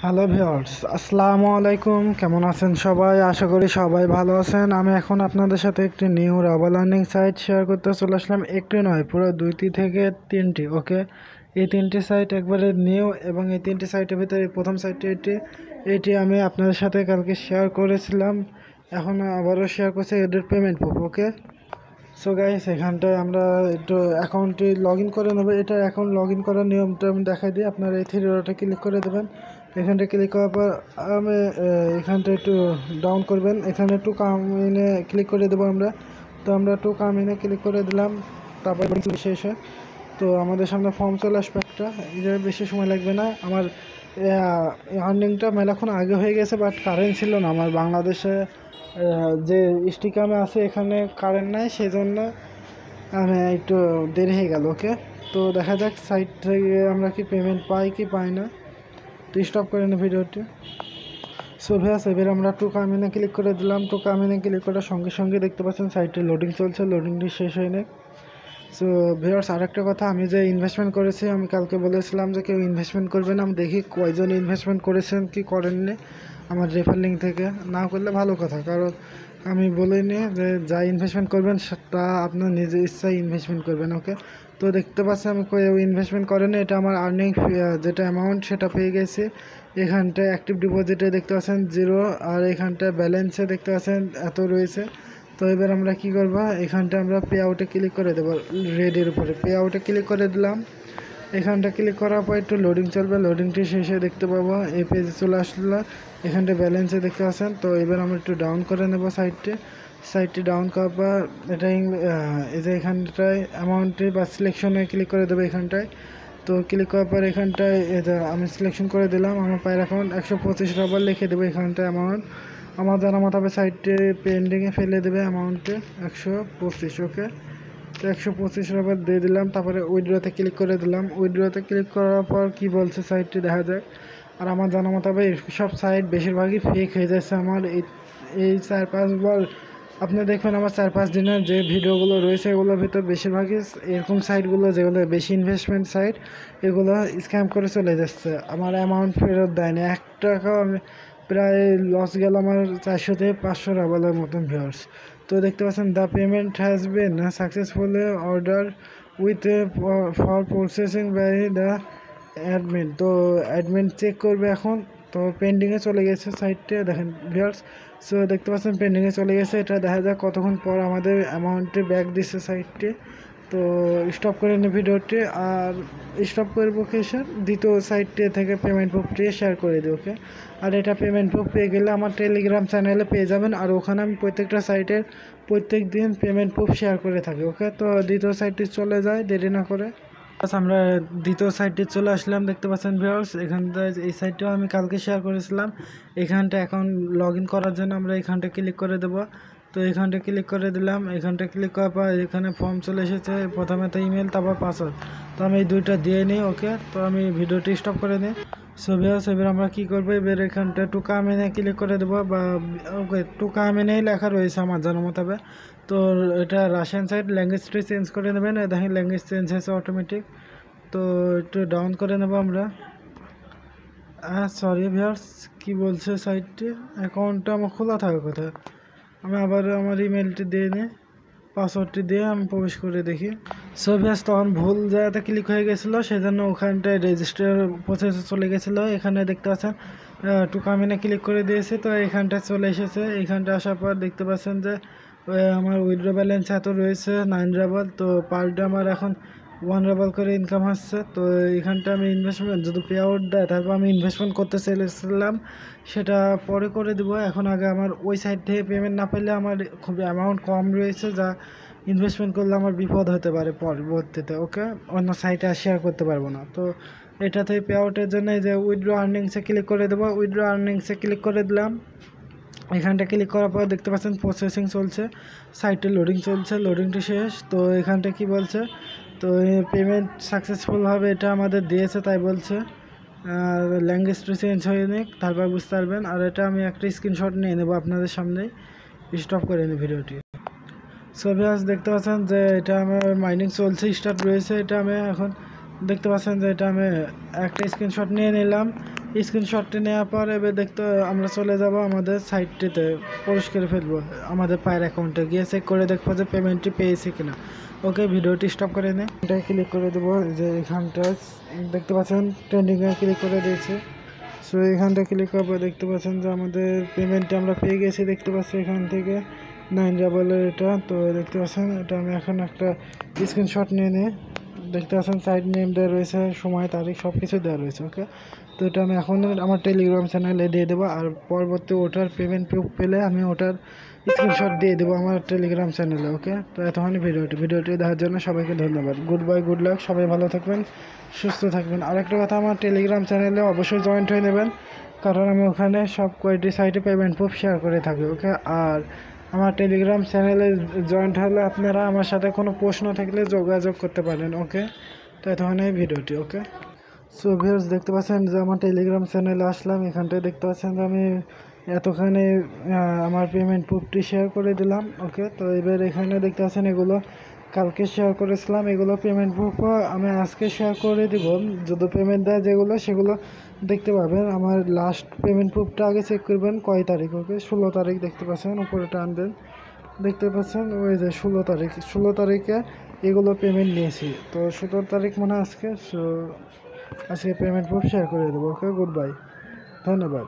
Hello viewers, আসসালামু আলাইকুম। কেমন আছেন সবাই? আশা করি সবাই ভালো আছেন। আমি এখন আপনাদের সাথে একটি নিউ রাবা লার্নিং সাইট শেয়ার করতে চলে আসলাম। একটি নয়, পুরো 2টি থেকে 3টি। ওকে, এই 3টি সাইট একবারে নিউ, এবং এই 3টি সাইটের ভিতরে প্রথম সাইটটি এটি আমি আপনাদের সাথে কালকে শেয়ার করেছিলাম। এখন আবারও শেয়ার করছি এদের পেমেন্ট প্রুফ। ওকে, সো গাইস, এখানটায় আমরা একটু অ্যাকাউন্টটি লগ ইন করে নেবো। এটা অ্যাকাউন্ট লগ ইন করার নিয়মটা আমি দেখাই দিই। আপনারা এই থ্রি ডটে ক্লিক করে দেবেন। এখানটা ক্লিক করার পর আমি এখানটা একটু ডাউন করবেন। এখানে একটু কামিনে ক্লিক করে দেবো আমরা। তো আমরা একটু কামিনে ক্লিক করে দিলাম। তারপর শেষে তো আমাদের সামনে ফর্ম চলে আসবে একটা। এটা বেশি সময় লাগবে না। আমার আর্নিংটা মেলাক্ষণ আগে হয়ে গেছে, বাট কারেন্ট ছিল না আমার বাংলাদেশে। যে স্টিকামে আছে এখানে কারেন্ট নাই, সেই জন্য আমি একটু দেরি হয়ে গেল। ওকে, তো দেখা যাক সাইট থেকে আমরা কি পেমেন্ট পাই কি পাই না। তো স্টপ করে নিই ভিডিওটি। সো ভিউয়ার্স, এবার আমরা টু কামিনে ক্লিক করে দিলাম। টু কামিনে ক্লিক করার সঙ্গে সঙ্গে দেখতে পাচ্ছেন সাইটে লোডিং চলছে। লোডিংটি শেষ হয়নি। সো ভিউয়ার্স, আরেকটা কথা, আমি যে ইনভেস্টমেন্ট করেছি, আমি কালকে বলেছিলাম যে কেউ ইনভেস্টমেন্ট করবে না। আমি দেখি কয়জন ইনভেস্টমেন্ট করেছেন কি করেননি আমার রেফার লিঙ্ক থেকে। না করলে ভালো কথা, কারণ আমি বলিনি যে যা ইনভেস্টমেন্ট করবেন তা আপনার নিজের ইচ্ছায় ইনভেস্টমেন্ট করবেন। ওকে, তো দেখতে পাচ্ছি আমি কেউ ইনভেস্টমেন্ট করেনি। এটা আমার আর্নিং যেটা অ্যামাউন্ট সেটা পেয়ে গেছি। এখানটায় অ্যাক্টিভ ডিপোজিটে দেখতে পাচ্ছেন 0, আর এখানটায় ব্যালেন্সে দেখতে পাচ্ছেন এত রয়েছে। তো এবার আমরা কি করব, এখানটা আমরা পে আউটে ক্লিক করে দেবো। রেডের উপরে পে আউটে ক্লিক করে দিলাম। এখানটা ক্লিক করার পর একটু লোডিং চলবে। লোডিংটি শেষে দেখতে পাবো এই পেজে চলে আসলো। এখানটা ব্যালেন্সে দেখতে পাচ্ছেন। তো এবার আমরা একটু ডাউন করে নেব সাইটটি ডাউন করার পর এটা এই যে এখানটায় অ্যামাউন্টে বা সিলেকশনে ক্লিক করে দেবো এখানটায়। তো ক্লিক করার পর এখানটায় এটা আমি সিলেকশন করে দিলাম। আমার পায়ের অ্যাকাউন্ট 125 রাবার লিখে দেবো এখানটায় অ্যামাউন্ট। আমার জানা মতো হবে সাইটে পেন্ডিংয়ে ফেলে দেবে অ্যামাউন্টে 125। ওকে, তো 125 রাবার দিয়ে দিলাম। তারপরে উইথড্রতে ক্লিক করে দিলাম। উইথড্রতে ক্লিক করার পর কি বলছে সাইটটি দেখা যাক। আর আমার জানা মতো হবে সব সাইট বেশিরভাগই ফেক হয়ে যাচ্ছে আমার এই 4-5 বার। আপনি দেখবেন আমার 4-5 দিনের যে ভিডিওগুলো রয়েছে এগুলোর ভিতর বেশিরভাগই এরকম সাইটগুলো যেগুলো বেশি ইনভেস্টমেন্ট সাইট, এগুলো স্ক্যাম করে চলে যাচ্ছে। আমার অ্যামাউন্ট ফেরত দেয়নি, 1 টাকাও আমি প্রায় লস গেল আমার 400 থেকে 500 রাবালের মতন ভিউয়ার্স। তো দেখতে পাচ্ছেন the payment has been successfully order with for processing by the admin. তো অ্যাডমিন চেক করবে এখন। তো পেন্ডিংয়ে চলে গেছে সাইটটা, দেখেন ভিউয়ার্স। সো দেখতে পাচ্ছেন পেন্ডিংয়ে চলে গেছে। এটা দেখা যাক কতক্ষণ পর আমাদের অ্যামাউন্টটি ব্যাক দিচ্ছে সাইটটি। তো স্টপ করে নিই ভিডিওটি। আর স্টপ করবো কিসে, দ্বিতীয় সাইটটি থেকে পেমেন্ট প্রুফটি শেয়ার করে দিই। ওকে, আর এটা পেমেন্ট প্রুফ পেয়ে গেলে আমার টেলিগ্রাম চ্যানেলে পেয়ে যাবেন। আর ওখানে আমি প্রত্যেকটা সাইটের প্রত্যেক দিন পেমেন্ট প্রুফ শেয়ার করে থাকি। ওকে, তো দ্বিতীয় সাইটটি চলে যায় দেরি না করে। আমরা দ্বিতীয় সাইটটি চলে আসলাম। দেখতে পাচ্ছেন ভিউয়ার্স, এখানটায় এই সাইটটাও আমি কালকে শেয়ার করেছিলাম। এখানটা অ্যাকাউন্ট লগ ইন করার জন্য আমরা এখানটা ক্লিক করে দেবো। তো এখানটা ক্লিক করে দিলাম। এখানটা ক্লিক করার পর এখানে ফর্ম চলে এসেছে। প্রথমে তো ইমেল, তারপর পাসওয়ার্ড। তো আমি এই দুইটা দিয়ে নিই। ওকে, তো আমি ভিডিওটি স্টপ করে নিই। সো ভিউয়ার্স, এবার আমরা কী করবো, এবার এখানটা টুকা মেনে ক্লিক করে দেবো। বা ওকে, টুকা মেনেই লেখা রয়েছে আমার জানা মতো। তো এটা রাশিয়ান সাইট, ল্যাঙ্গুয়েজটি চেঞ্জ করে নেবেন। দেখেন ল্যাঙ্গুয়েজ চেঞ্জ হয়েছে অটোমেটিক। তো একটু ডাউন করে নেব আমরা। সরি ভিউয়ার্স, কি বলছে সাইটটি, অ্যাকাউন্টটা আমার খোলা থাকার কথা। আমি আবার আমার ইমেলটি দিয়ে নিই, পাসওয়ার্ডটি দিয়ে আমি প্রবেশ করে দেখি। সো ভিউয়ার্স, তখন ভুল জায়গাতে ক্লিক হয়ে গেছিলো, সেই জন্য ওখানটায় রেজিস্টার প্রসেসে চলে গেছিলো। এখানে দেখতে পাচ্ছেন টু কামিনে ক্লিক করে দিয়েছি। তো এখানটায় চলে এসেছে। এখানটা আসার পর দেখতে পাচ্ছেন যে আমার উইথড্র ব্যালেন্স এত রয়েছে 9 রাবাল। তো পার ডে আমার এখন 1 রাবাল করে ইনকাম আসছে। তো এখানটা আমি ইনভেস্টমেন্ট যদি পে আউট দেয়, তারপর আমি ইনভেস্টমেন্ট করতে চাইছিলাম, সেটা পরে করে দেবো। এখন আগে আমার ওই সাইড থেকে পেমেন্ট না পেলে আমার খুব অ্যামাউন্ট কম রয়েছে, যা ইনভেস্টমেন্ট করলে আমার বিপদ হতে পারে পরবর্তীতে। ওকে, অন্য সাইটে আর শেয়ার করতে পারবো না। তো এটা থেকে পে আউটের জন্য এই যে উইথড্র আর্নিংসে ক্লিক করে দেবো। উইথড্র আর্নিংসে ক্লিক করে দিলাম। এখানটা ক্লিক করার পর দেখতে পাচ্ছেন প্রসেসিং চলছে, সাইটে লোডিং চলছে। লোডিংটি শেষ। তো এখানটা কি বলছে, তো পেমেন্ট সাকসেসফুল হবে এটা আমাদের দিয়েছে তাই বলছে। আর ল্যাঙ্গুয়েজটি চেঞ্জ হয়নি, তারপর বুঝতে পারবেন। আর এটা আমি একটা স্ক্রিনশট নিয়ে নেবো আপনাদের সামনেই। স্টপ করে নিই ভিডিওটি। সো ভিউয়ার্স, দেখতে পাচ্ছেন যে এটা আমার মাইনিং চলছে, স্টার্ট রয়েছে। এটা আমি এখন দেখতে পাচ্ছেন যে এটা আমি একটা স্ক্রিনশট নিয়ে নিলাম। স্ক্রিনশটটি নেওয়ার পর এবার আমরা চলে যাব আমাদের সাইটটিতে, প্রবেশ করে ফেলবো আমাদের পায়ের অ্যাকাউন্টে, গিয়ে চেক করে দেখবো যে পেমেন্টটি পেয়েছি কিনা। ওকে, ভিডিওটি স্টপ করে নিই, এটা ক্লিক করে দেবো। যে এখানটা দেখতে পাচ্ছেন ট্রেন্ডিংয়ে ক্লিক করে দিয়েছি। সো এখানটা ক্লিক করার পর দেখতে পাচ্ছেন যে আমাদের পেমেন্টটা আমরা পেয়ে গেছি। দেখতে পাচ্ছি এখান থেকে 9 ডাবলের এটা, তো দেখতে পাচ্ছেন এটা আমি এখন একটা স্ক্রিনশট নিয়ে নিই। দেখতে পাচ্ছেন সাইট নেম দেওয়া রয়েছে, সময় তারিখ সব কিছু দেওয়া রয়েছে। ওকে, তো এটা আমি এখন আমার টেলিগ্রাম চ্যানেলে দিয়ে দেবো, আর পরবর্তী ওটার পেমেন্ট প্রুফ পেলে আমি ওটার স্ক্রিনশট দিয়ে দেবো আমার টেলিগ্রাম চ্যানেলে। ওকে, তো এতক্ষণই ভিডিওটি দেখার জন্য সবাইকে ধন্যবাদ। গুড বাই, গুড লাক, সবাই ভালো থাকবেন, সুস্থ থাকবেন। আরেকটা কথা, আমার টেলিগ্রাম চ্যানেলে অবশ্যই জয়েন্ট হয়ে নেবেন, কারণ আমি ওখানে সব কয়েকটি সাইটে পেমেন্ট প্রুফ শেয়ার করে থাকি। ওকে, আর আমার টেলিগ্রাম চ্যানেলে জয়েন্ট হলে আপনারা আমার সাথে কোনো প্রশ্ন থাকলে যোগাযোগ করতে পারেন। ওকে, তো এতক্ষণই ভিডিওটি। ওকে, সো ভিউয়ার্স দেখতে পাচ্ছেন যে আমার টেলিগ্রাম চ্যানেলে আসলাম। এখানটায় দেখতে পাচ্ছেন যে আমি এতখানে আমার পেমেন্ট প্রুফটি শেয়ার করে দিলাম। ওকে, তো এবার এখানে দেখতে পাচ্ছেন এগুলো কালকে শেয়ার করেছিলাম, এগুলো পেমেন্ট প্রুফ আমি আজকে শেয়ার করে দিব। যদি পেমেন্ট দেয় যেগুলো সেগুলো দেখতে পাবেন। আমার লাস্ট পেমেন্ট প্রুফটা আগে চেক করবেন কয় তারিখ। ওকে, 16 তারিখ দেখতে পাচ্ছেন, উপরে টান দেন, দেখতে পাচ্ছেন ওই যে 16 তারিখে এগুলো পেমেন্ট নিয়েছি। তো 17 তারিখ মানে আজকে। সো আজকে পেমেন্ট প্রুফ শেয়ার করে দেবো। ওকে, গুড বাই, ধন্যবাদ।